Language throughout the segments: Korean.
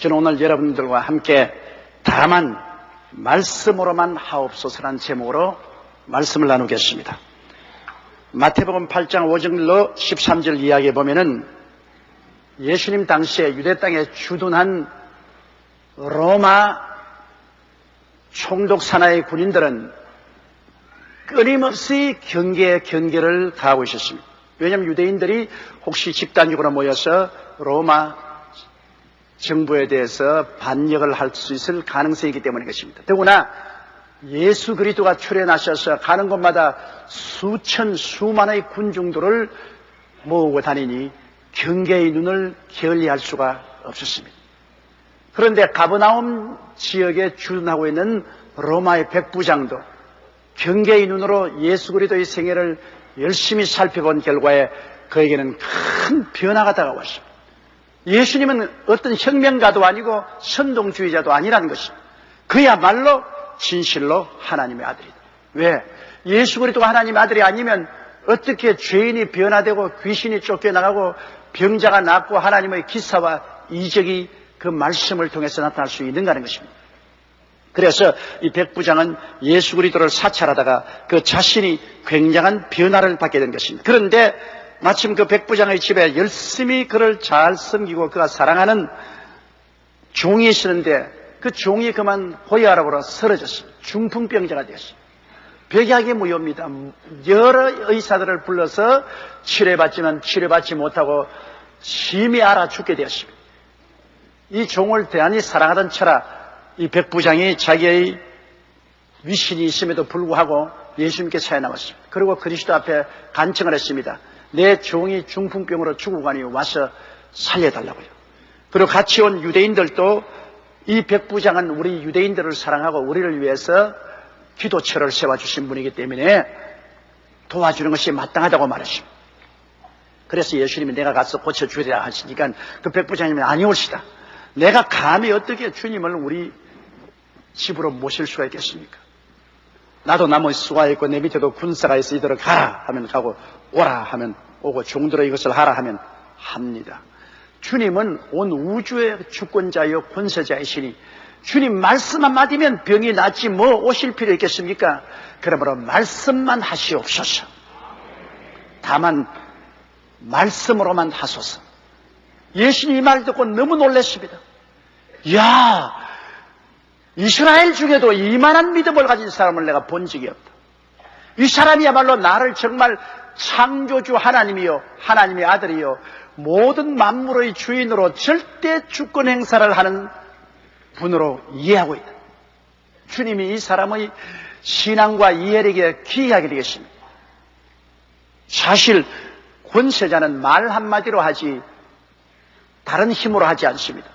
저는 오늘 여러분들과 함께 다만 말씀으로만 하옵소서라는 제목으로 말씀을 나누겠습니다. 마태복음 8장 5절로 13절 이야기에 보면은 예수님 당시에 유대 땅에 주둔한 로마 총독 산하의 군인들은 끊임없이 경계를 가하고 있었습니다. 왜냐하면 유대인들이 혹시 집단적으로 모여서 로마 정부에 대해서 반역을 할 수 있을 가능성이 있기 때문인 것입니다. 더구나 예수 그리스도가 출현하셔서 가는 곳마다 수만의 군중들을 모으고 다니니 경계의 눈을 게을리할 수가 없었습니다. 그런데 가버나움 지역에 주둔하고 있는 로마의 백부장도 경계의 눈으로 예수 그리스도의 생애를 열심히 살펴본 결과에 그에게는 큰 변화가 다가왔습니다. 예수님은 어떤 혁명가도 아니고 선동주의자도 아니라는 것입니다. 그야말로 진실로 하나님의 아들이다. 왜? 예수 그리스도가 하나님의 아들이 아니면 어떻게 죄인이 변화되고 귀신이 쫓겨나가고 병자가 낫고 하나님의 기사와 이적이 그 말씀을 통해서 나타날 수 있는가 하는 것입니다. 그래서 이 백부장은 예수 그리스도를 사찰하다가 그 자신이 굉장한 변화를 받게 된 것입니다. 그런데 마침 그 백부장의 집에 열심히 그를 잘 섬기고 그가 사랑하는 종이 있었는데 그 종이 그만 호야라고 쓰러졌습니다. 중풍병자가 되었습니다. 백약이 무효입니다. 여러 의사들을 불러서 치료해봤지만 치료받지 못하고 심히 앓아 죽게 되었습니다. 이 종을 대단히 사랑하던 처라 이 백부장이 자기의 위신이 있음에도 불구하고 예수님께 찾아나왔습니다. 그리고 그리스도 앞에 간청을 했습니다. 내 종이 중풍병으로 죽고 가니 와서 살려달라고요. 그리고 같이 온 유대인들도 이 백부장은 우리 유대인들을 사랑하고 우리를 위해서 기도처를 세워주신 분이기 때문에 도와주는 것이 마땅하다고 말했습니다. 그래서 예수님이 내가 가서 고쳐주리라 하시니까 그 백부장님이 아니올시다. 내가 감히 어떻게 주님을 우리 집으로 모실 수가 있겠습니까? 나도 나무 수가 있고 내 밑에도 군사가 있어 이대로 가라 하면 가고 오라 하면 오고 종들어 이것을 하라 하면 합니다. 주님은 온 우주의 주권자요 권세자이시니 주님 말씀 한마디면 병이 낫지 뭐 오실 필요 있겠습니까? 그러므로 말씀만 하시옵소서. 다만 말씀으로만 하소서. 예수님 이 말 듣고 너무 놀랐습니다. 이야, 이스라엘 중에도 이만한 믿음을 가진 사람을 내가 본 적이 없다. 이 사람이야말로 나를 정말 창조주 하나님이요 하나님의 아들이요 모든 만물의 주인으로 절대 주권 행사를 하는 분으로 이해하고 있다. 주님이 이 사람의 신앙과 이해력에 기이하게 되겠습니다. 사실 권세자는 말 한마디로 하지 다른 힘으로 하지 않습니다.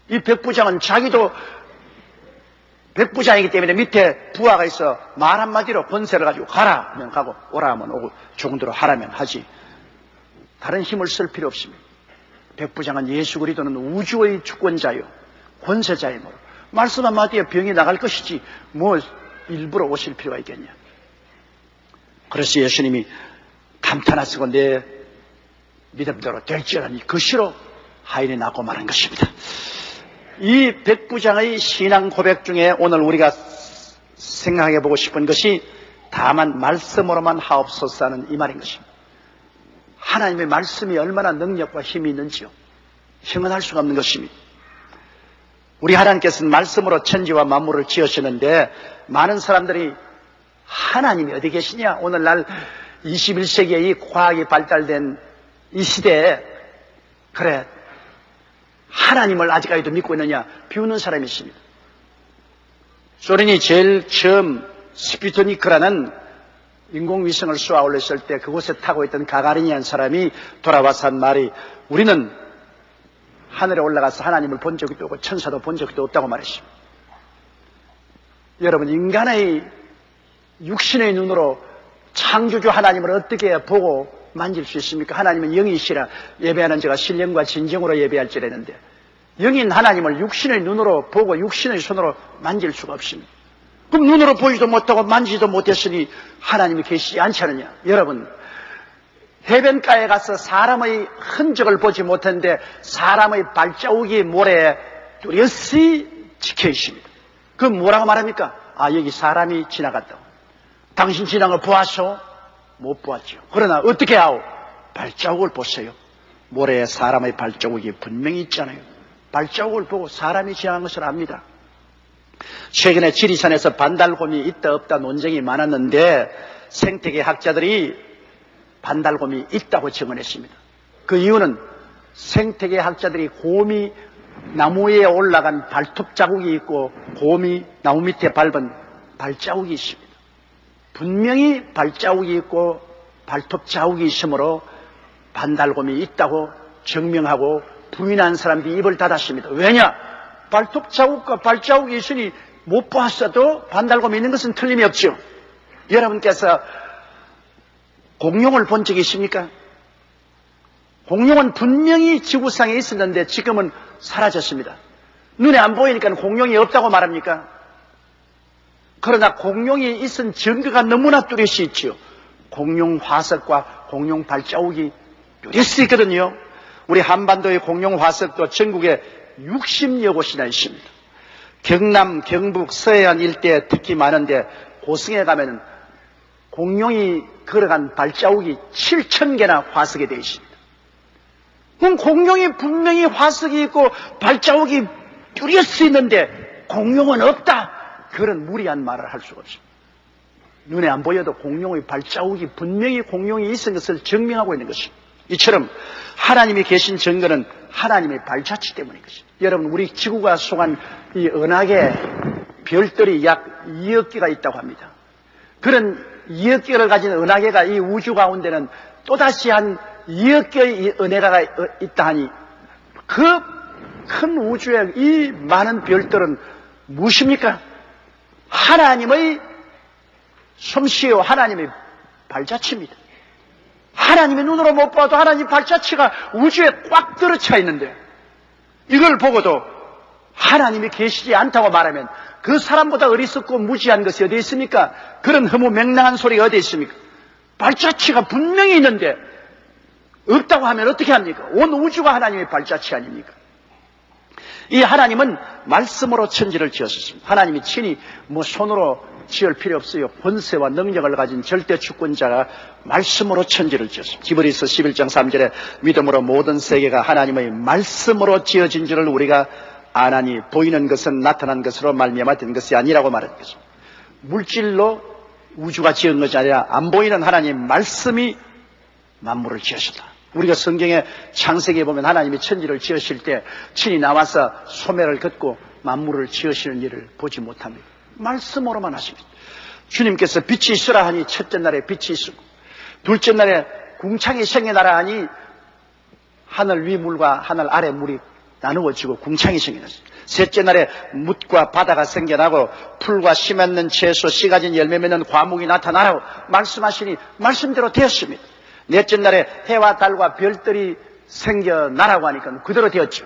이 백부장은 자기도 백부장이기 때문에 밑에 부하가 있어 말 한마디로 권세를 가지고 가라 하면 가고 오라 하면 오고 종대로 하라면 하지 다른 힘을 쓸 필요 없습니다. 백부장은 예수 그리스도는 우주의 주권자요 권세자이므로 말씀 한마디에 병이 나갈 것이지 뭐 일부러 오실 필요가 있겠냐. 그래서 예수님이 감탄하시고 내 믿음대로 될지라니 그시로 하인이 낳고 말한 것입니다. 이 백부장의 신앙 고백 중에 오늘 우리가 생각해 보고 싶은 것이 다만 말씀으로만 하옵소서 하는 이 말인 것입니다. 하나님의 말씀이 얼마나 능력과 힘이 있는지요. 형언할 수가 없는 것입니다. 우리 하나님께서는 말씀으로 천지와 만물을 지으시는데 많은 사람들이 하나님이 어디 계시냐? 오늘날 21세기에 이 과학이 발달된 이 시대에 그래 하나님을 아직까지도 믿고 있느냐 비웃는 사람이 있습니다. 소련이 제일 처음 스푸트니크라는 인공위성을 쏘아 올렸을 때 그곳에 타고 있던 가가린이라는 사람이 돌아와서 한 말이 우리는 하늘에 올라가서 하나님을 본 적도 없고 천사도 본 적도 없다고 말했습니다. 여러분 인간의 육신의 눈으로 창조주 하나님을 어떻게 보고 만질 수 있습니까? 하나님은 영이시라 예배하는 자가 신령과 진정으로 예배할지라는데 영인 하나님을 육신의 눈으로 보고 육신의 손으로 만질 수가 없습니다. 그럼 눈으로 보지도 못하고 만지지도 못했으니 하나님이 계시지 않지 않느냐? 여러분 해변가에 가서 사람의 흔적을 보지 못했는데 사람의 발자국이 모래에 뚜렷이 찍혀 있습니다. 그 뭐라고 말합니까? 아, 여기 사람이 지나갔다고. 당신 지난 걸 보았소? 못 보았죠. 그러나 어떻게 하오? 발자국을 보세요. 모래에 사람의 발자국이 분명히 있잖아요. 발자국을 보고 사람이 지나간 것을 압니다. 최근에 지리산에서 반달곰이 있다 없다 논쟁이 많았는데 생태계 학자들이 반달곰이 있다고 증언했습니다. 그 이유는 생태계 학자들이 곰이 나무 위에 올라간 발톱 자국이 있고 곰이 나무 밑에 밟은 발자국이 있습니다. 분명히 발자국이 있고 발톱 자국이 있으므로 반달곰이 있다고 증명하고 부인한 사람들이 입을 닫았습니다. 왜냐? 발톱 자국과 발자국이 있으니 못 보았어도 반달곰이 있는 것은 틀림이 없죠. 여러분께서 공룡을 본 적이 있습니까? 공룡은 분명히 지구상에 있었는데 지금은 사라졌습니다. 눈에 안 보이니까 공룡이 없다고 말합니까? 그러나 공룡이 있은 증거가 너무나 뚜렷이 있죠. 공룡 화석과 공룡 발자국이 뚜렷이 있거든요. 우리 한반도의 공룡 화석도 전국에 60여 곳이나 있습니다. 경남, 경북, 서해안 일대에 특히 많은데 고성에 가면 공룡이 걸어간 발자국이 7,000개나 화석이 되어 있습니다. 그럼 공룡이 분명히 화석이 있고 발자국이 뚜렷이 있는데 공룡은 없다. 그런 무리한 말을 할 수가 없습니다. 눈에 안 보여도 공룡의 발자국이 분명히 공룡이 있은 것을 증명하고 있는 것입니다. 이처럼 하나님이 계신 증거는 하나님의 발자취 때문인 것입니다. 여러분, 우리 지구가 속한 이 은하계 별들이 약 2억 개가 있다고 합니다. 그런 2억 개를 가진 은하계가 이 우주 가운데는 또다시 한 2억 개의 은하계가 있다 하니 그 큰 우주의 이 많은 별들은 무엇입니까? 하나님의 솜씨요, 하나님의 발자취입니다. 하나님의 눈으로 못 봐도 하나님 발자취가 우주에 꽉 들어차 있는데 이걸 보고도 하나님이 계시지 않다고 말하면 그 사람보다 어리석고 무지한 것이 어디 있습니까? 그런 허무맹랑한 소리가 어디 있습니까? 발자취가 분명히 있는데 없다고 하면 어떻게 합니까? 온 우주가 하나님의 발자취 아닙니까? 이 하나님은 말씀으로 천지를 지었습니다. 하나님이 친히 손으로 지을 필요 없어요. 권세와 능력을 가진 절대 주권자가 말씀으로 천지를 지었습니다. 히브리서 11장 3절에 믿음으로 모든 세계가 하나님의 말씀으로 지어진 줄을 우리가 아나니 보이는 것은 나타난 것으로 말미암아 된 것이 아니라고 말하는 것입니다. 물질로 우주가 지은 것이 아니라 안 보이는 하나님의 말씀이 만물을 지으셨다. 우리가 성경의 창세기에 보면 하나님이 천지를 지으실 때 친히 나와서 소매를 긋고 만물을 지으시는 일을 보지 못합니다. 말씀으로만 하십니다. 주님께서 빛이 있으라 하니 첫째 날에 빛이 있었고 둘째 날에 궁창이 생겨나라 하니 하늘 위 물과 하늘 아래 물이 나누어지고 궁창이 생겨났습니다. 셋째 날에 묻과 바다가 생겨나고 풀과 씨 맺는 채소, 씨 가진 열매 맺는 과목이 나타나라고 말씀하시니 말씀대로 되었습니다. 넷째 날에 해와 달과 별들이 생겨나라고 하니까 그대로 되었죠.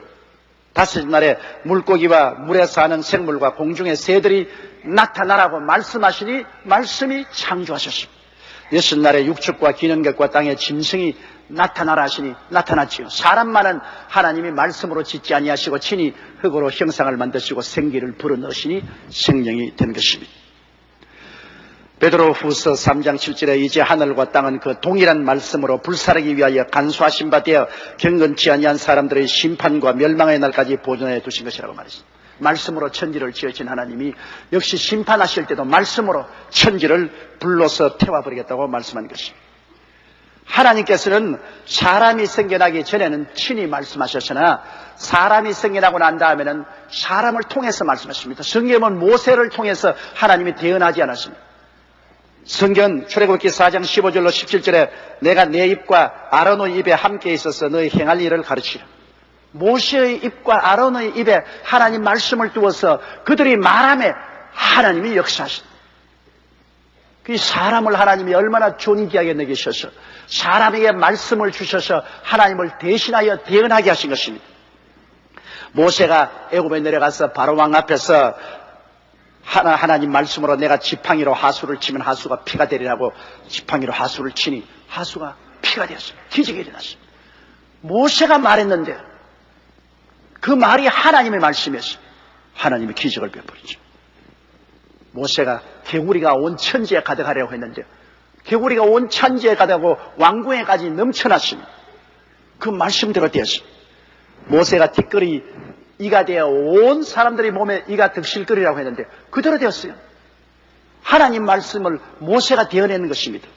다섯째 날에 물고기와 물에 사는 생물과 공중의 새들이 나타나라고 말씀하시니 말씀이 창조하셨습니다. 여섯 날에 육축과 기는 것과 땅의 짐승이 나타나라 하시니 나타났지요. 사람만은 하나님이 말씀으로 짓지 아니하시고 친히 흙으로 형상을 만드시고 생기를 불어넣으시니 생명이 된 것입니다. 베드로후서 3장 7절에 이제 하늘과 땅은 그 동일한 말씀으로 불사르기 위하여 간수하신 바 되어 경건치 아니한 사람들의 심판과 멸망의 날까지 보존해 두신 것이라고 말했습니다. 말씀으로 천지를 지으신 하나님이 역시 심판하실 때도 말씀으로 천지를 불러서 태워버리겠다고 말씀한 것입니다. 하나님께서는 사람이 생겨나기 전에는 친히 말씀하셨으나 사람이 생겨나고 난 다음에는 사람을 통해서 말씀하십니다. 성경은 모세를 통해서 하나님이 대언하지 않았습니다. 성경 출애굽기 4장 15절로 17절에 내가 내 입과 아론의 입에 함께 있어서 너희 행할 일을 가르치라. 모세의 입과 아론의 입에 하나님 말씀을 두어서 그들이 말하며 하나님이 역사하신다. 그 사람을 하나님이 얼마나 존귀하게 여기셔서 사람에게 말씀을 주셔서 하나님을 대신하여 대언하게 하신 것입니다. 모세가 애굽에 내려가서 바로왕 앞에서 하나님 말씀으로 내가 지팡이로 하수를 치면 하수가 피가 되리라고 지팡이로 하수를 치니 하수가 피가 되었습니다. 기적이 일어났습니다. 모세가 말했는데 그 말이 하나님의 말씀이었습니다. 하나님의 기적을 베풀었죠. 모세가 개구리가 온 천지에 가득하려고 했는데 개구리가 온 천지에 가득하고 왕궁에까지 넘쳐났습니다. 그 말씀대로 되었습니다. 모세가 티끌이 이가 되어 온 사람들의 몸에 이가 득실거리라고 했는데 그대로 되었어요. 하나님 말씀을 모세가 되어내는 것입니다.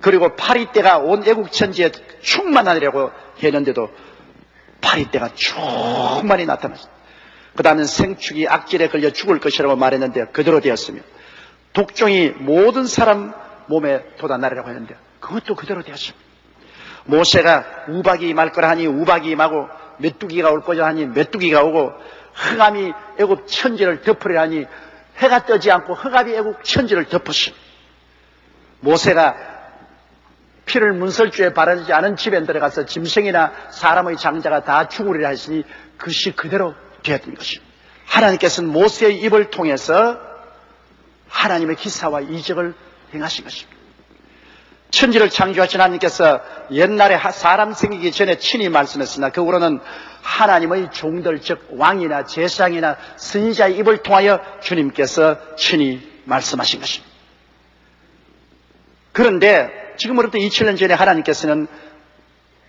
그리고 파리떼가 온 애국 천지에 충만하려고 했는데도 파리떼가 충만히 나타났습니다. 그 다음에 생축이 악질에 걸려 죽을 것이라고 말했는데 그대로 되었으며 독종이 모든 사람 몸에 돋아나리라고 했는데 그것도 그대로 되었습니다. 모세가 우박이 임할 거라 하니 우박이 임하고 메뚜기가 올 거라 하니 메뚜기가 오고 흑암이 애국 천지를 덮으려 하니 해가 뜨지 않고 흑암이 애국 천지를 덮었습니다. 모세가 피를 문설주에 바르지 않은 집에 들어가서 짐승이나 사람의 장자가 다 죽으리라 했으니 그것이 그대로 되었던 것입니다. 하나님께서는 모세의 입을 통해서 하나님의 기사와 이적을 행하신 것입니다. 천지를 창조하신 하나님께서 옛날에 사람 생기기 전에 친히 말씀했으나 그 후로는 하나님의 종들 즉 왕이나 제사장이나 선지자의 입을 통하여 주님께서 친히 말씀하신 것입니다. 그런데 지금으로부터 2000년 전에 하나님께서는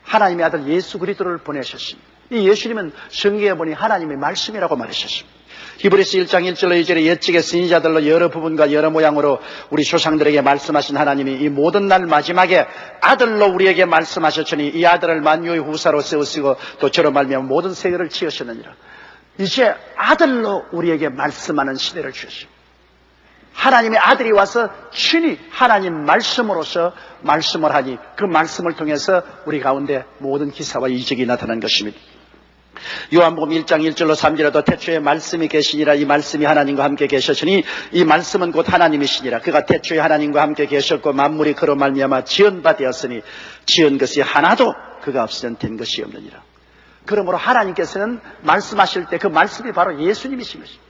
하나님의 아들 예수 그리스도를 보내셨습니다. 이 예수님은 성경에 보니 하나님의 말씀이라고 말하셨습니다. 히브리서 1장 1절로 2절에 옛적의 선지자들로 여러 부분과 여러 모양으로 우리 조상들에게 말씀하신 하나님이 이 모든 날 마지막에 아들로 우리에게 말씀하셨으니 이 아들을 만유의 후사로 세우시고 또 저로 말미암아 모든 세계를 지으셨느니라. 이제 아들로 우리에게 말씀하는 시대를 주셨습니다. 하나님의 아들이 와서 친히 하나님 말씀으로서 말씀을 하니 그 말씀을 통해서 우리 가운데 모든 기사와 이적이 나타난 것입니다. 요한복음 1장 1절로 3절에도 태초에 말씀이 계시니라 이 말씀이 하나님과 함께 계셨으니 이 말씀은 곧 하나님이시니라 그가 태초에 하나님과 함께 계셨고 만물이 그로 말미암아 지은 바 되었으니 지은 것이 하나도 그가 없으면 된 것이 없느니라. 그러므로 하나님께서는 말씀하실 때 그 말씀이 바로 예수님이신 것입니다.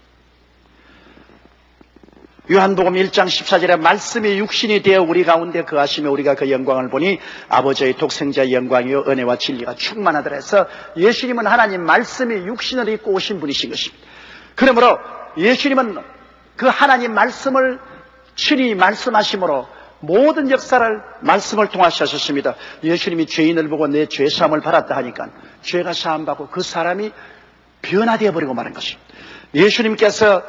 요한복음 1장 14절에 말씀이 육신이 되어 우리 가운데 거하시며 우리가 그 영광을 보니 아버지의 독생자의 영광이요 은혜와 진리가 충만하더라 해서 예수님은 하나님 말씀이 육신을 입고 오신 분이신 것입니다. 그러므로 예수님은 그 하나님 말씀을 친히 말씀하심으로 모든 역사를 말씀을 통하시 하셨습니다. 예수님이 죄인을 보고 내 죄사함을 받았다 하니까 죄가 사함받고 그 사람이 변화되어 버리고 마는 것입니다. 예수님께서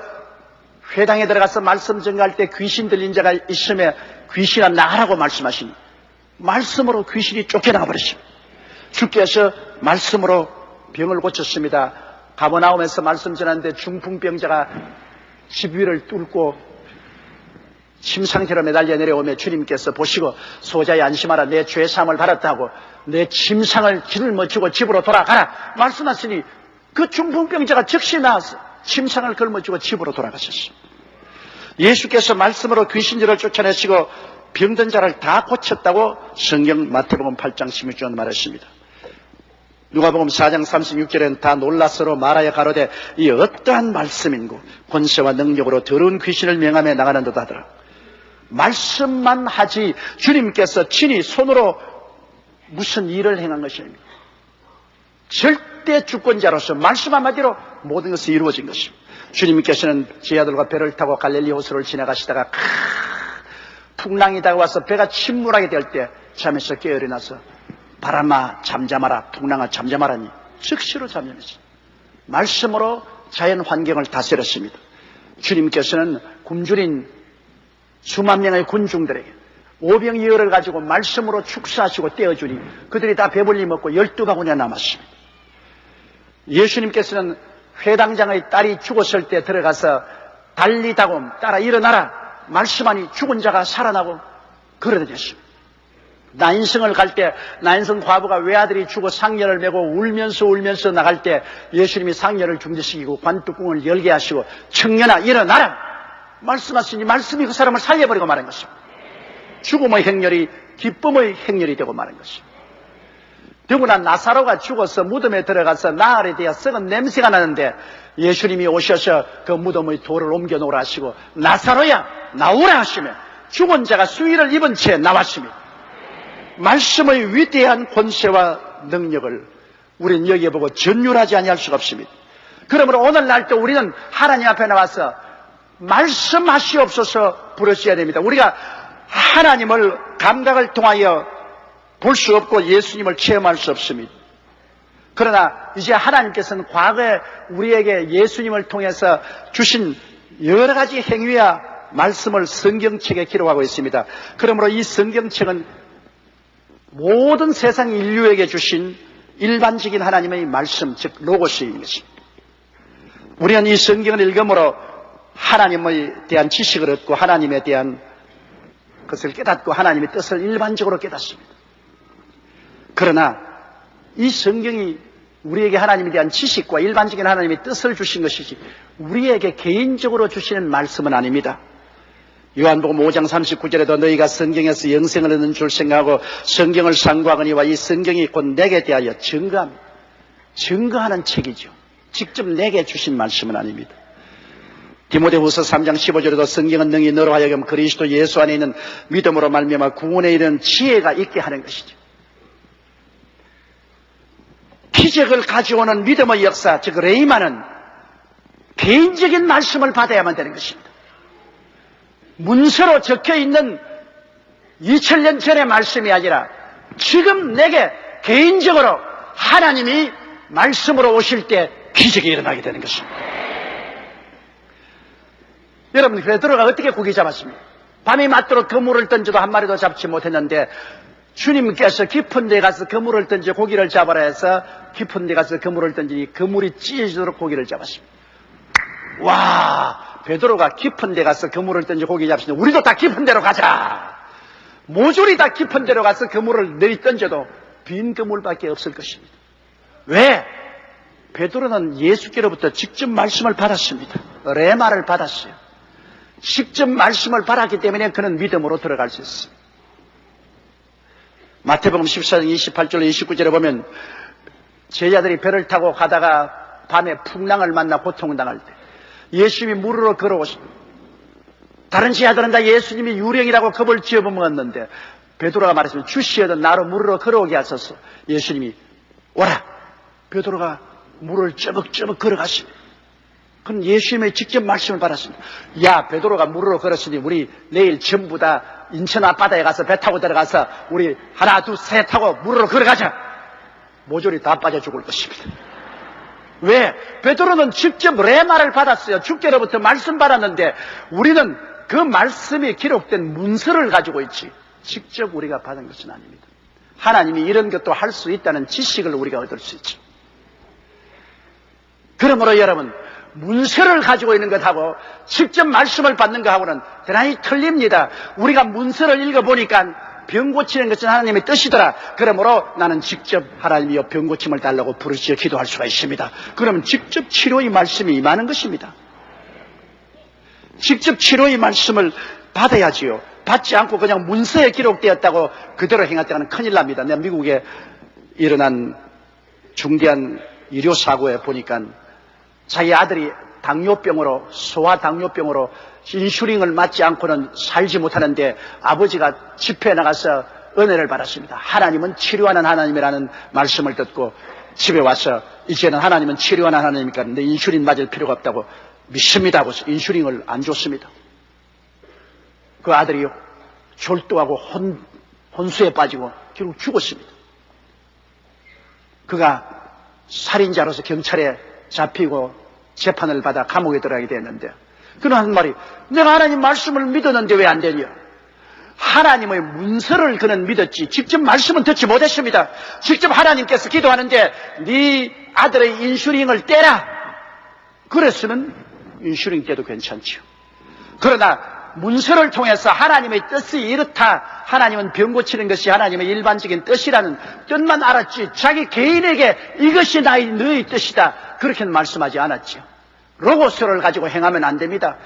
회당에 들어가서 말씀 전가할 때 귀신 들린 자가 있으면 귀신아 나가라고 말씀하시니 말씀으로 귀신이 쫓겨나가 버렸습니다. 주께서 말씀으로 병을 고쳤습니다. 가버나움에서 말씀 전하는데 중풍병자가 집 위를 뚫고 침상태로 매달려 내려오며 주님께서 보시고 소자야 안심하라 내 죄사함을 받았다고 내 침상을 짊어지고 집으로 돌아가라 말씀하시니 그 중풍병자가 즉시 나와서 침상을 걸머쥐고 집으로 돌아가셨습니다. 예수께서 말씀으로 귀신들을 쫓아내시고 병든 자를 다 고쳤다고 성경 마태복음 8장 16절에 말했습니다. 누가복음 4장 36절에는 다 놀라서로 말하여 가로되 이 어떠한 말씀인고 권세와 능력으로 더러운 귀신을 명함에 나가는 듯 하더라. 말씀만 하지 주님께서 친히 손으로 무슨 일을 행한 것이 아닙니다. 절대 주권자로서 말씀 한마디로 모든 것이 이루어진 것입니다. 주님께서는 제 아들과 배를 타고 갈릴리 호수를 지나가시다가 풍랑이 다가와서 배가 침몰하게 될 때 잠에서 깨어 일어나서 바람아 잠잠하라 풍랑아 잠잠하라니 즉시로 잠잠했습니다. 말씀으로 자연 환경을 다스렸습니다. 주님께서는 굶주린 수만 명의 군중들에게 오병이어를 가지고 말씀으로 축사하시고 떼어주니 그들이 다 배불리 먹고 12바구니가 남았습니다. 예수님께서는 회당장의 딸이 죽었을 때 들어가서 달리다곰 따라 일어나라 말씀하니 죽은 자가 살아나고 걸어다녔습니다. 나인성을 갈 때 나인성 과부가 외아들이 죽어 상녀를 메고 울면서 나갈 때 예수님이 상녀를 중지시키고 관뚜껑을 열게 하시고 청년아 일어나라 말씀하시니 말씀이 그 사람을 살려버리고 말한 것입니다. 죽음의 행렬이 기쁨의 행렬이 되고 말한 것입니다. 더구나 나사로가 죽어서 무덤에 들어가서 나흘에 대해 썩은 냄새가 나는데 예수님이 오셔서 그 무덤의 돌을 옮겨 놓으라 하시고 나사로야 나오라 하시며 죽은 자가 수의를 입은 채 나왔습니다. 말씀의 위대한 권세와 능력을 우리는 여기에 보고 전율하지 아니할 수가 없습니다. 그러므로 오늘날도 우리는 하나님 앞에 나와서 말씀하시옵소서 부르셔야 됩니다. 우리가 하나님을 감각을 통하여 볼 수 없고 예수님을 체험할 수 없습니다. 그러나 이제 하나님께서는 과거에 우리에게 예수님을 통해서 주신 여러 가지 행위와 말씀을 성경책에 기록하고 있습니다. 그러므로 이 성경책은 모든 세상 인류에게 주신 일반적인 하나님의 말씀, 즉 로고스인 것입니다. 우리는 이 성경을 읽음으로 하나님에 대한 지식을 얻고 하나님에 대한 것을 깨닫고 하나님의 뜻을 일반적으로 깨닫습니다. 그러나 이 성경이 우리에게 하나님에 대한 지식과 일반적인 하나님의 뜻을 주신 것이지 우리에게 개인적으로 주시는 말씀은 아닙니다. 요한복음 5장 39절에도 너희가 성경에서 영생을 얻는 줄 생각하고 성경을 상고하거니와 이 성경이 곧 내게 대하여 증거하는 책이죠. 직접 내게 주신 말씀은 아닙니다. 디모데후서 3장 15절에도 성경은 능히 너로 하여금 그리스도 예수 안에 있는 믿음으로 말미암아 구원에 이르는 지혜가 있게 하는 것이죠. 기적을 가져오는 믿음의 역사, 즉 레이마는 개인적인 말씀을 받아야만 되는 것입니다. 문서로 적혀있는 2000년 전의 말씀이 아니라 지금 내게 개인적으로 하나님이 말씀으로 오실 때 기적이 일어나게 되는 것입니다. 여러분, 베드로가 어떻게 고기 잡았습니까? 밤이 맞도록 그물을 던져도 한 마리도 잡지 못했는데 주님께서 깊은 데 가서 그물을 던져 고기를 잡아라 해서 깊은 데 가서 그물을 던지니 그물이 찢어지도록 고기를 잡았습니다. 와, 베드로가 깊은 데 가서 그물을 던져 고기 잡으시니 우리도 다 깊은 데로 가자. 모조리 다 깊은 데로 가서 그물을 내리 던져도 빈 그물밖에 없을 것입니다. 왜? 베드로는 예수께로부터 직접 말씀을 받았습니다. 레마를 받았어요. 직접 말씀을 받았기 때문에 그는 믿음으로 들어갈 수 있습니다. 마태복음 14장 28절 29절에 보면 제자들이 배를 타고 가다가 밤에 풍랑을 만나 고통당할 때 예수님이 물으러 걸어오십니다. 다른 제자들은 다 예수님이 유령이라고 겁을 지어먹었는데 베드로가 말했습니다. 주시어든 나로 물으러 걸어오게 하소서. 예수님이 오라. 베드로가 물을 쩌벅쩌벅 걸어갔습니다. 그럼 예수님의 직접 말씀을 받았습니다. 야, 베드로가 물으러 걸었으니 우리 내일 전부 다 인천 앞바다에 가서 배 타고 들어가서 우리 하나 둘 셋 하고 물으러 걸어가자. 모조리 다 빠져 죽을 것입니다. 왜? 베드로는 직접 레마를 받았어요. 주께로부터 말씀 받았는데 우리는 그 말씀이 기록된 문서를 가지고 있지 직접 우리가 받은 것은 아닙니다. 하나님이 이런 것도 할 수 있다는 지식을 우리가 얻을 수 있죠. 그러므로 여러분, 문서를 가지고 있는 것하고 직접 말씀을 받는 것하고는 대단히 틀립니다. 우리가 문서를 읽어보니까 병 고치는 것은 하나님의 뜻이더라. 그러므로 나는 직접 하나님이여 병 고침을 달라고 부르짖어 기도할 수가 있습니다. 그러면 직접 치료의 말씀이 임하는 것입니다. 직접 치료의 말씀을 받아야지요. 받지 않고 그냥 문서에 기록되었다고 그대로 행했다가는 큰일 납니다. 내가 미국에 일어난 중대한 의료사고에 보니까 자기 아들이 당뇨병으로, 소아당뇨병으로 인슐린을 맞지 않고는 살지 못하는데 아버지가 집회에 나가서 은혜를 받았습니다. 하나님은 치료하는 하나님이라는 말씀을 듣고 집에 와서 이제는 하나님은 치료하는 하나님이니까 내 인슐린 맞을 필요가 없다고 믿습니다 하고 인슐린을 안 줬습니다. 그 아들이 졸도하고 혼수에 빠지고 결국 죽었습니다. 그가 살인자로서 경찰에 잡히고 재판을 받아 감옥에 들어가게 됐는데 그는 한 말이 내가 하나님 말씀을 믿었는데 왜 안 되냐. 하나님의 문서를 그는 믿었지 직접 말씀은 듣지 못했습니다. 직접 하나님께서 기도하는데 네 아들의 인슐린을 떼라 그랬으면 인슐린 떼도 괜찮지요. 그러나 문서를 통해서 하나님의 뜻이 이렇다, 하나님은 병 고치는 것이 하나님의 일반적인 뜻이라는 뜻만 알았지 자기 개인에게 이것이 너의 뜻이다 그렇게는 말씀하지 않았죠. 로고스를 가지고 행하면 안 됩니다.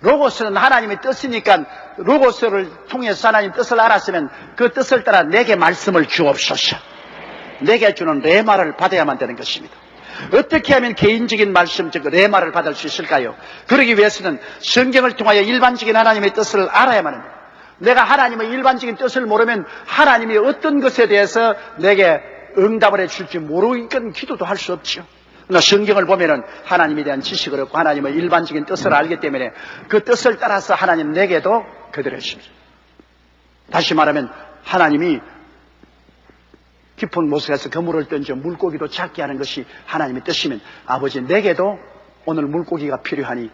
로고스는 하나님의 뜻이니까 로고스를 통해서 하나님 뜻을 알았으면 그 뜻을 따라 내게 말씀을 주옵소서. 내게 주는 레마를 받아야만 되는 것입니다. 어떻게 하면 개인적인 말씀, 즉 레마를 받을 수 있을까요? 그러기 위해서는 성경을 통하여 일반적인 하나님의 뜻을 알아야만 합니다. 내가 하나님의 일반적인 뜻을 모르면 하나님이 어떤 것에 대해서 내게 응답을 해줄지 모르니까 기도도 할 수 없죠. 그러나 성경을 보면은 하나님에 대한 지식을 얻고 하나님의 일반적인 뜻을 알기 때문에 그 뜻을 따라서 하나님 내게도 그대로 해주십니다. 다시 말하면 하나님이 깊은 못에서 그물을 던져 물고기도 작게 하는 것이 하나님의 뜻이면 아버지 내게도 오늘 물고기가 필요하니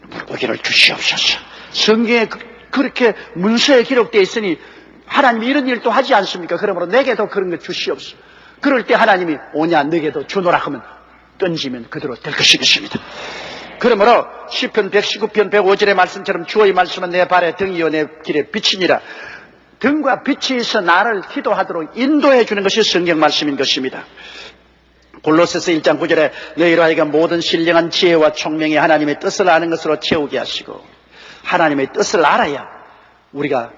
물고기를 주시옵소서. 성경에 그렇게 문서에 기록되어 있으니 하나님이 이런 일도 하지 않습니까? 그러므로 내게도 그런 거 주시옵소서. 그럴 때 하나님이 오냐 너에게도 주노라 하면 던지면 그대로 될 것이겠습니다. 그러므로 시편 119편 105절의 말씀처럼 주의 말씀은 내 발에 등이요 내 길에 빛이니라. 등과 빛이 있어 나를 기도하도록 인도해 주는 것이 성경 말씀인 것입니다. 골로새서 1장 9절에 너희로 하여금 모든 신령한 지혜와 총명이 하나님의 뜻을 아는 것으로 채우게 하시고, 하나님의 뜻을 알아야 우리가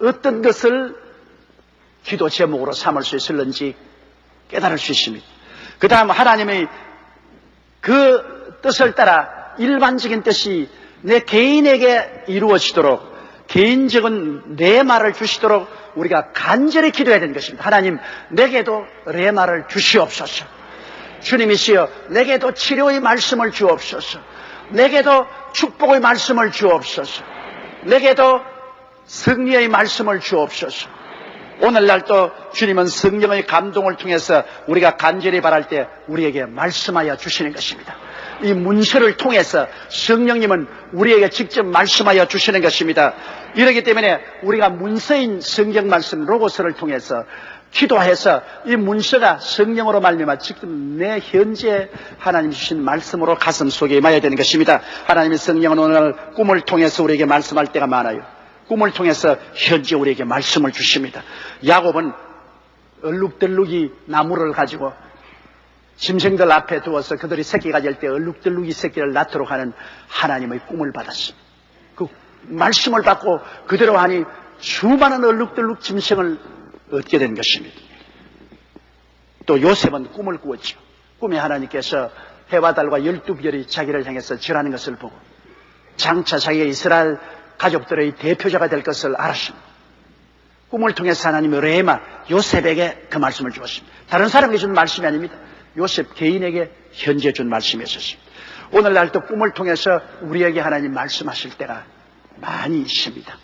어떤 것을 기도 제목으로 삼을 수 있을는지 깨달을 수 있습니다. 그 다음 하나님의 그 뜻을 따라 일반적인 뜻이 내 개인에게 이루어지도록, 개인적인 레마를 주시도록 우리가 간절히 기도해야 되는 것입니다. 하나님 내게도 레마를 주시옵소서. 주님이시여 내게도 치료의 말씀을 주옵소서. 내게도 축복의 말씀을 주옵소서. 내게도 승리의 말씀을 주옵소서. 오늘날도 주님은 성령의 감동을 통해서 우리가 간절히 바랄 때 우리에게 말씀하여 주시는 것입니다. 이 문서를 통해서 성령님은 우리에게 직접 말씀하여 주시는 것입니다. 이렇기 때문에 우리가 문서인 성경 말씀 로고스를 통해서 기도해서 이 문서가 성령으로 말미암아 지금 내 현재 하나님 주신 말씀으로 가슴 속에 임해야 되는 것입니다. 하나님의 성령은 오늘 꿈을 통해서 우리에게 말씀할 때가 많아요. 꿈을 통해서 현재 우리에게 말씀을 주십니다. 야곱은 얼룩덜룩이 나무를 가지고 짐승들 앞에 두어서 그들이 새끼 가질 때 얼룩덜룩이 새끼를 낳도록 하는 하나님의 꿈을 받았습니다. 그 말씀을 받고 그대로 하니 수많은 얼룩덜룩 짐승을 얻게 된 것입니다. 또 요셉은 꿈을 꾸었죠. 꿈에 하나님께서 해와 달과 12별이 자기를 향해서 절하는 것을 보고 장차 자기가 이스라엘 가족들의 대표자가 될 것을 알았습니다. 꿈을 통해서 하나님의 레마 요셉에게 그 말씀을 주었습니다. 다른 사람에게 준 말씀이 아닙니다. 요셉 개인에게 현재 준 말씀이었습니다. 오늘날도 꿈을 통해서 우리에게 하나님 말씀하실 때가 많이 있습니다.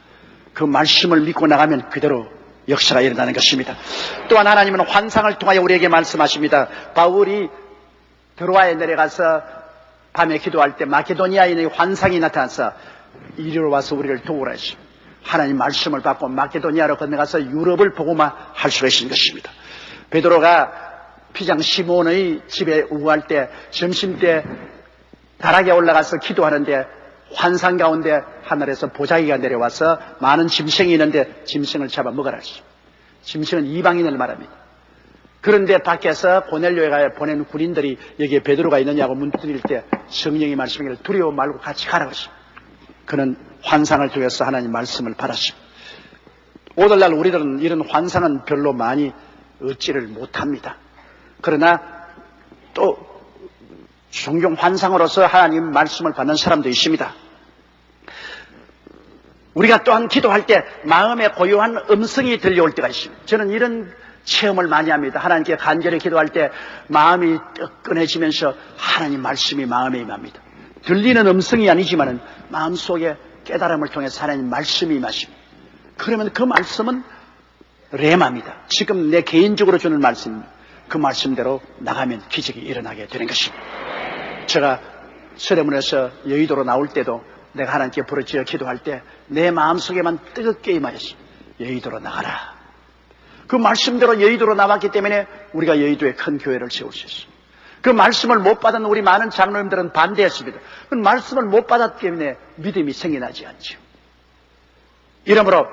그 말씀을 믿고 나가면 그대로 역사가 일어나는 것입니다. 또한 하나님은 환상을 통하여 우리에게 말씀하십니다. 바울이 드로아에 내려가서 밤에 기도할 때 마케도니아인의 환상이 나타나서 이리로 와서 우리를 도우라 했습니다. 하나님 말씀을 받고 마케도니아로 건너가서 유럽을 보고만 할 수가 있는 것입니다. 베드로가 피장 시몬의 집에 우거할 때 점심때 다락에 올라가서 기도하는데 환상 가운데 하늘에서 보자기가 내려와서 많은 짐승이 있는데 짐승을 잡아 먹으라 했습니다. 짐승은 이방인을 말합니다. 그런데 밖에서 고넬료가 보낸 군인들이 여기에 베드로가 있느냐고 문드릴 때 성령이 말씀하기를 두려워 말고 같이 가라고 했습니다. 그는 환상을 통해서 하나님 말씀을 받았습니다. 오늘날 우리들은 이런 환상은 별로 많이 얻지를 못합니다. 그러나 또 종종 환상으로서 하나님 말씀을 받는 사람도 있습니다. 우리가 또한 기도할 때 마음에 고요한 음성이 들려올 때가 있습니다. 저는 이런 체험을 많이 합니다. 하나님께 간절히 기도할 때 마음이 뜨끈해지면서 하나님 말씀이 마음에 임합니다. 들리는 음성이 아니지만 마음속에 깨달음을 통해서 하나님 말씀이 임하십니다. 그러면 그 말씀은 레마입니다. 지금 내 개인적으로 주는 말씀입니다. 그 말씀대로 나가면 기적이 일어나게 되는 것입니다. 제가 서대문에서 여의도로 나올 때도 내가 하나님께 부르짖어 기도할 때 내 마음속에만 뜨겁게 임하였습니다. 여의도로 나가라. 그 말씀대로 여의도로 나왔기 때문에 우리가 여의도에 큰 교회를 세울 수 있습니다. 그 말씀을 못 받은 우리 많은 장로님들은 반대했습니다. 그 말씀을 못 받았기 때문에 믿음이 생겨나지 않죠. 이러므로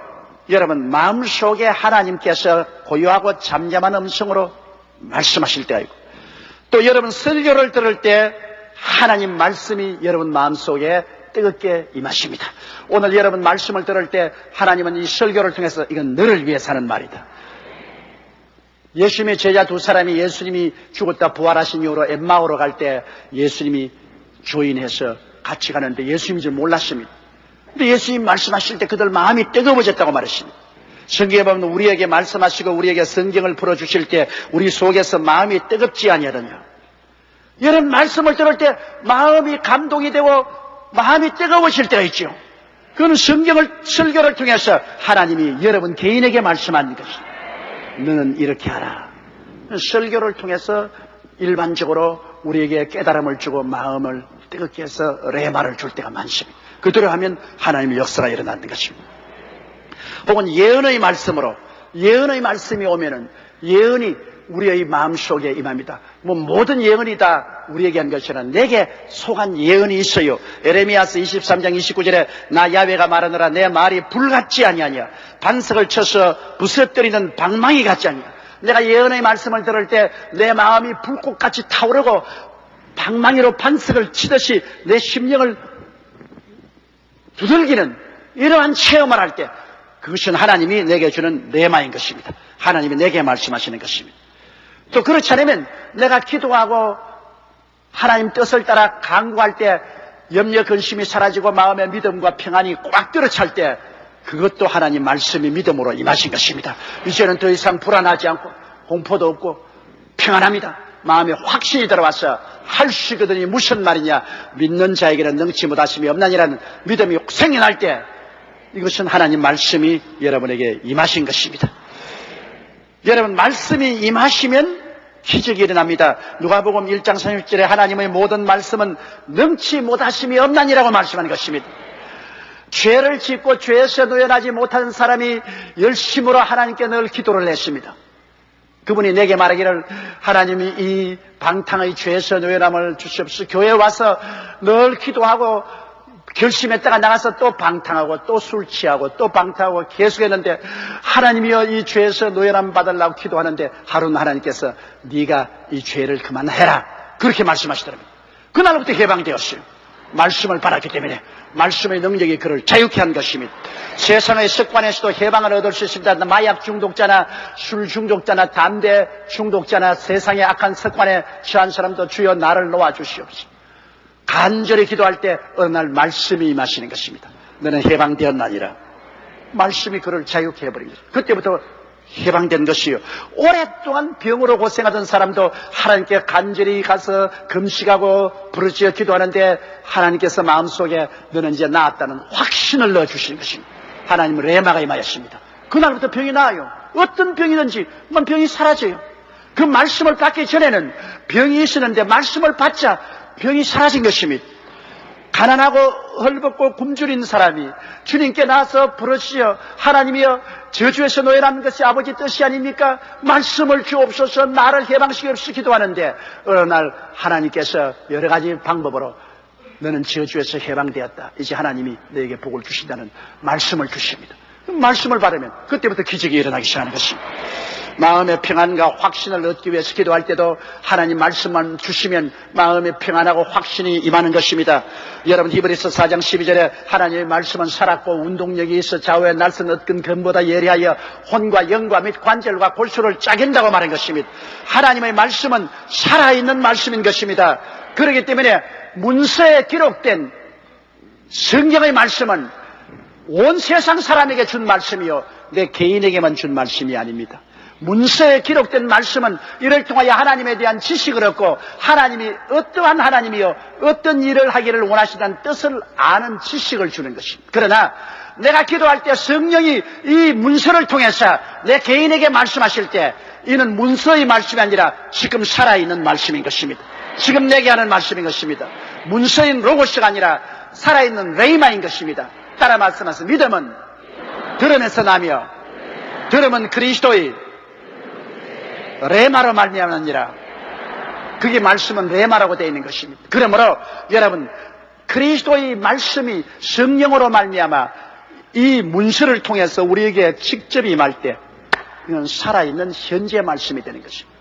여러분 마음속에 하나님께서 고요하고 잠잠한 음성으로 말씀하실 때가 있고, 또 여러분 설교를 들을 때 하나님 말씀이 여러분 마음속에 뜨겁게 임하십니다. 오늘 여러분 말씀을 들을 때 하나님은 이 설교를 통해서 이건 너를 위해서 하는 말이다. 예수님의 제자 두 사람이 예수님이 죽었다 부활하신 이후로 엠마오로 갈 때 예수님이 조인해서 같이 가는데 예수님인 줄 몰랐습니다. 근데 예수님 말씀하실 때 그들 마음이 뜨거워졌다고 말하십니다. 성경에 보면 우리에게 말씀하시고 우리에게 성경을 풀어주실 때 우리 속에서 마음이 뜨겁지 아니하느냐. 여러분 말씀을 들을 때 마음이 감동이 되고 마음이 뜨거워질 때가 있죠. 그건 설교를 통해서 하나님이 여러분 개인에게 말씀하는 것입니다. 너는 이렇게 하라. 설교를 통해서 일반적으로 우리에게 깨달음을 주고 마음을 뜨겁게 해서 레마를 줄 때가 많습니다. 그대로 하면 하나님의 역사가 일어나는 것입니다. 혹은 예언의 말씀으로, 예언의 말씀이 오면은 예언이 우리의 마음속에 임합니다. 모든 예언이 다 우리에게 한 것이 아니라 내게 속한 예언이 있어요. 에레미야서 23장 29절에 나 야훼가 말하노라 내 말이 불같지 아니하냐 반석을 쳐서 부서뜨리는 방망이 같지 아니냐. 내가 예언의 말씀을 들을 때 내 마음이 불꽃같이 타오르고 방망이로 반석을 치듯이 내 심령을 두들기는 이러한 체험을 할 때 그것은 하나님이 내게 주는 레마인 것입니다. 하나님이 내게 말씀하시는 것입니다. 또 그렇지 않으면 내가 기도하고 하나님 뜻을 따라 간구할 때 염려 근심이 사라지고 마음의 믿음과 평안이 꽉 들어찰 때 그것도 하나님 말씀이 믿음으로 임하신 것입니다. 이제는 더 이상 불안하지 않고 공포도 없고 평안합니다. 마음에 확신이 들어와서 할 수 있거든요. 무슨 말이냐. 믿는 자에게는 능치 못하심이 없나니라는 믿음이 생겨날 때 이것은 하나님 말씀이 여러분에게 임하신 것입니다. 여러분 말씀이 임하시면 기적이 일어납니다. 누가복음 1장 30절에 하나님의 모든 말씀은 능치 못하심이 없나니라고 말씀하는 것입니다. 죄를 짓고 죄에서 노연하지 못한 사람이 열심으로 하나님께 늘 기도를 했습니다. 그분이 내게 말하기를 하나님이 이 방탕의 죄에서 노연함을 주시옵소서. 교회에 와서 늘 기도하고 결심했다가 나가서 또 방탕하고 또 술 취하고 또 방탕하고 계속했는데 하나님이여 이 죄에서 노연함 받으려고 기도하는데 하루는 하나님께서 네가 이 죄를 그만해라 그렇게 말씀하시더랍니다. 그날부터 해방되었어요. 말씀을 받았기 때문에 말씀의 능력이 그를 자유케 한 것입니다. 세상의 습관에서도 해방을 얻을 수 있습니다. 마약 중독자나 술 중독자나 담배 중독자나 세상의 악한 습관에 처한 사람도 주여 나를 놓아주시옵소서. 간절히 기도할 때 어느 날 말씀이 임하시는 것입니다. 너는 해방되었나니라. 말씀이 그를 자유케 해버린 것입니다. 그때부터 해방된 것이요. 오랫동안 병으로 고생하던 사람도 하나님께 간절히 가서 금식하고 부르짖어 기도하는데 하나님께서 마음속에 너는 이제 나았다는 확신을 넣어주시는 것입니다. 하나님은 레마가 임하였습니다. 그날부터 병이 나아요. 어떤 병이든지 병이 사라져요. 그 말씀을 받기 전에는 병이 있었는데 말씀을 받자 병이 사라진 것입니다. 가난하고 헐벗고 굶주린 사람이 주님께 나와서 부르시어 하나님이여 저주에서 노예라는 것이 아버지 뜻이 아닙니까? 말씀을 주옵소서 나를 해방시키옵소서 기도하는데 어느 날 하나님께서 여러 가지 방법으로 너는 저주에서 해방되었다. 이제 하나님이 너에게 복을 주신다는 말씀을 주십니다. 말씀을 받으면 그때부터 기적이 일어나기 시작하는 것입니다. 마음의 평안과 확신을 얻기 위해서 기도할 때도 하나님 말씀만 주시면 마음의 평안하고 확신이 임하는 것입니다. 여러분 히브리서 4장 12절에 하나님의 말씀은 살았고 운동력이 있어 좌우의 날선 어떤 검보다 예리하여 혼과 영과 및 관절과 골수를 짜긴다고 말한 것입니다. 하나님의 말씀은 살아있는 말씀인 것입니다. 그렇기 때문에 문서에 기록된 성경의 말씀은 온 세상 사람에게 준 말씀이요 내 개인에게만 준 말씀이 아닙니다. 문서에 기록된 말씀은 이를 통하여 하나님에 대한 지식을 얻고 하나님이 어떠한 하나님이요 어떤 일을 하기를 원하시다는 뜻을 아는 지식을 주는 것입니다. 그러나 내가 기도할 때 성령이 이 문서를 통해서 내 개인에게 말씀하실 때 이는 문서의 말씀이 아니라 지금 살아있는 말씀인 것입니다. 지금 내게 하는 말씀인 것입니다. 문서인 로고스가 아니라 살아있는 레이마인 것입니다. 따라 말씀하세요. 믿음은 들음에서 나며 들음은 그리스도의 레마로 말미암느니라. 그게 말씀은 레마라고 되어 있는 것입니다. 그러므로 여러분 그리스도의 말씀이 성령으로 말미암아 이 문서를 통해서 우리에게 직접 임할 때 이건 살아있는 현재 말씀이 되는 것입니다.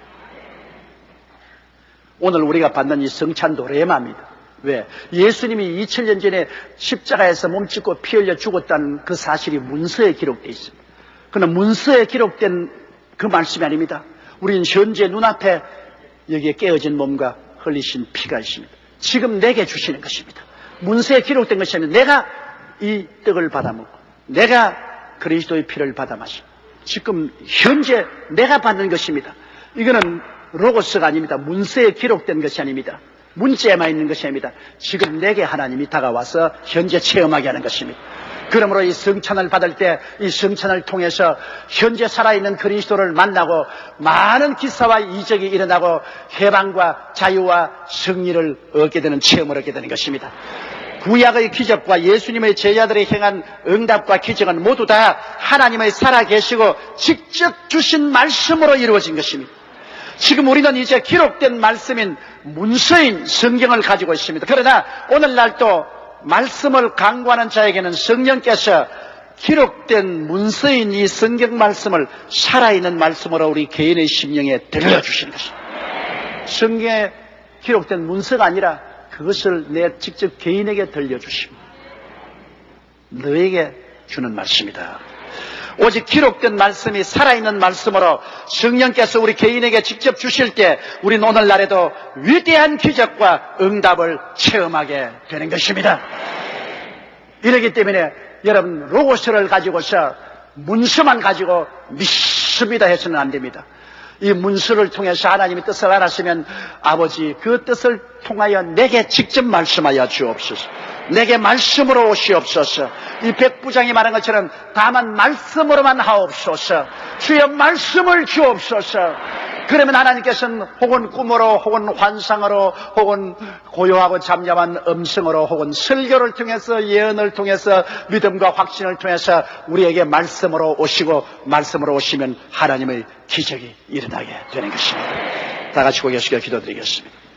오늘 우리가 받는 이 성찬도 레마입니다. 왜? 예수님이 2000년 전에 십자가에서 몸짓고 피 흘려 죽었다는 그 사실이 문서에 기록되어 있습니다. 그러나 문서에 기록된 그 말씀이 아닙니다. 우리는 현재 눈앞에 여기에 깨어진 몸과 흘리신 피가 있습니다. 지금 내게 주시는 것입니다. 문서에 기록된 것이 아니라 내가 이 떡을 받아 먹고 내가 그리스도의 피를 받아 마시고 지금 현재 내가 받는 것입니다. 이거는 로고스가 아닙니다. 문서에 기록된 것이 아닙니다. 문자에만 있는 것이 아닙니다. 지금 내게 하나님이 다가와서 현재 체험하게 하는 것입니다. 그러므로 이 성찬을 받을 때 이 성찬을 통해서 현재 살아있는 그리스도를 만나고 많은 기사와 이적이 일어나고 해방과 자유와 승리를 얻게 되는 체험을 얻게 되는 것입니다. 구약의 기적과 예수님의 제자들이 행한 응답과 기적은 모두 다 하나님의 살아계시고 직접 주신 말씀으로 이루어진 것입니다. 지금 우리는 이제 기록된 말씀인 문서인 성경을 가지고 있습니다. 그러나 오늘날 또 말씀을 강구하는 자에게는 성령께서 기록된 문서인 이 성경 말씀을 살아있는 말씀으로 우리 개인의 심령에 들려주시는 것입니다. 성경에 기록된 문서가 아니라 그것을 내 직접 개인에게 들려주십니다. 너에게 주는 말씀이다. 오직 기록된 말씀이 살아있는 말씀으로 성령께서 우리 개인에게 직접 주실 때 우리는 오늘날에도 위대한 기적과 응답을 체험하게 되는 것입니다. 이러기 때문에 여러분 로고스를 가지고서 문서만 가지고 믿습니다 해서는 안 됩니다. 이 문서를 통해서 하나님의 뜻을 알았으면 아버지 그 뜻을 통하여 내게 직접 말씀하여 주옵소서. 내게 말씀으로 오시옵소서. 이 백부장이 말한 것처럼 다만 말씀으로만 하옵소서. 주여 말씀을 주옵소서. 그러면 하나님께서는 혹은 꿈으로 혹은 환상으로 혹은 고요하고 잠잠한 음성으로 혹은 설교를 통해서 예언을 통해서 믿음과 확신을 통해서 우리에게 말씀으로 오시고 말씀으로 오시면 하나님의 기적이 일어나게 되는 것입니다. 다 같이 고개 숙여 기도드리겠습니다.